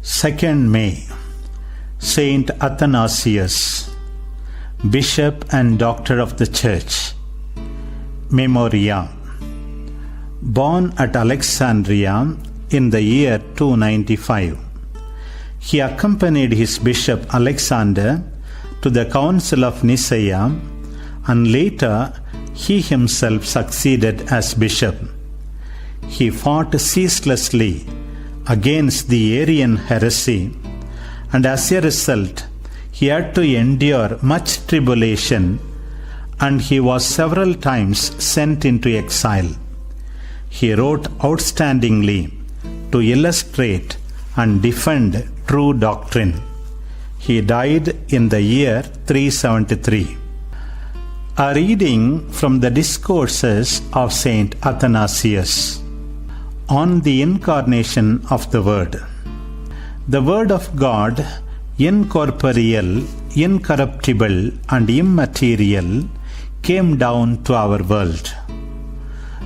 2nd May, Saint Athanasius, Bishop and Doctor of the Church. Memoria. Born at Alexandria in the year 295, he accompanied his bishop Alexander to the Council of Nicaea, and later he himself succeeded as bishop. He fought ceaselessly against the Arian heresy, and as a result he had to endure much tribulation, and he was several times sent into exile. He wrote outstandingly to illustrate and defend true doctrine. He died in the year 373. A reading from the Discourses of Saint Athanasius on the Incarnation of the Word. The Word of God, incorporeal, incorruptible, and immaterial, came down to our world.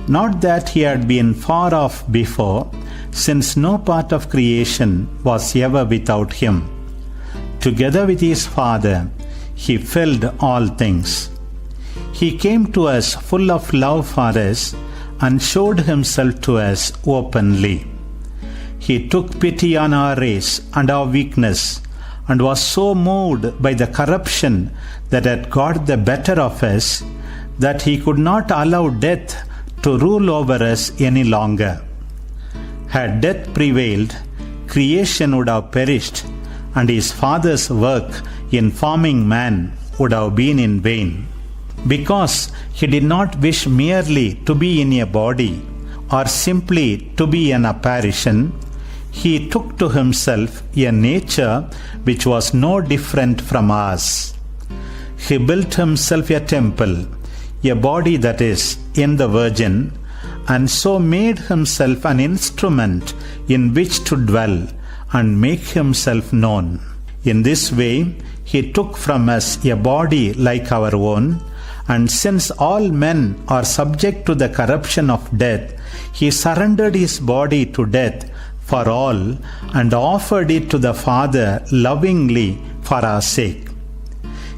Not that he had been far off before, since no part of creation was ever without him. Together with his Father, he filled all things. He came to us full of love for us and showed himself to us openly. He took pity on our race and our weakness, and was so moved by the corruption that had got the better of us, that he could not allow death to rule over us any longer. Had death prevailed, creation would have perished, and his Father's work in forming man would have been in vain. Because he did not wish merely to be in a body, or simply to be an apparition, he took to himself a nature which was no different from ours. He built himself a temple, a body that is, in the Virgin, and so made himself an instrument in which to dwell and make himself known. In this way, he took from us a body like our own, and since all men are subject to the corruption of death, he surrendered his body to death for all and offered it to the Father lovingly for our sake.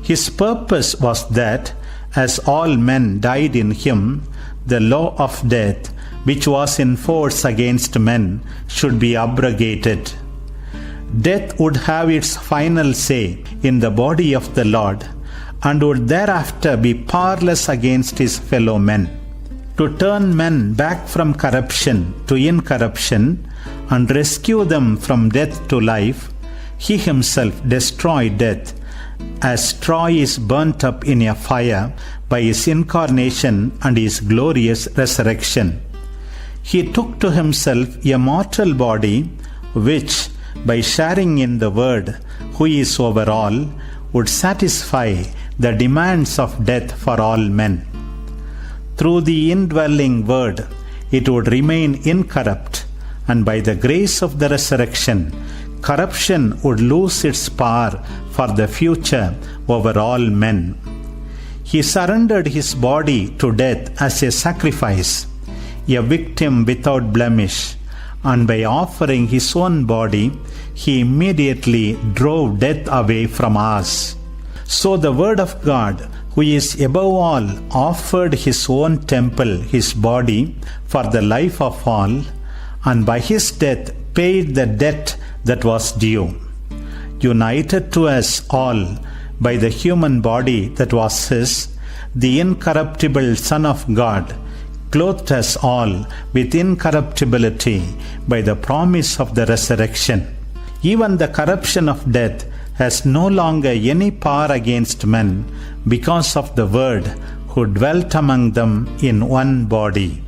His purpose was that, as all men died in him, the law of death, which was in force against men, should be abrogated. Death would have its final say in the body of the Lord, and would thereafter be powerless against his fellow men. To turn men back from corruption to incorruption and rescue them from death to life, he himself destroyed death, as Troy is burnt up in a fire by his incarnation and his glorious resurrection. He took to himself a mortal body, which, by sharing in the Word, who is over all, would satisfy the demands of death for all men. Through the indwelling Word, it would remain incorrupt, and by the grace of the resurrection, corruption would lose its power for the future over all men. He surrendered his body to death as a sacrifice, a victim without blemish, and by offering his own body, he immediately drove death away from us. So the Word of God, who is above all, offered his own temple, his body, for the life of all, and by his death paid the debt that was due. United to us all by the human body that was his, the incorruptible Son of God clothed us all with incorruptibility by the promise of the resurrection. Even the corruption of death has no longer any power against men, because of the Word who dwelt among them in one body.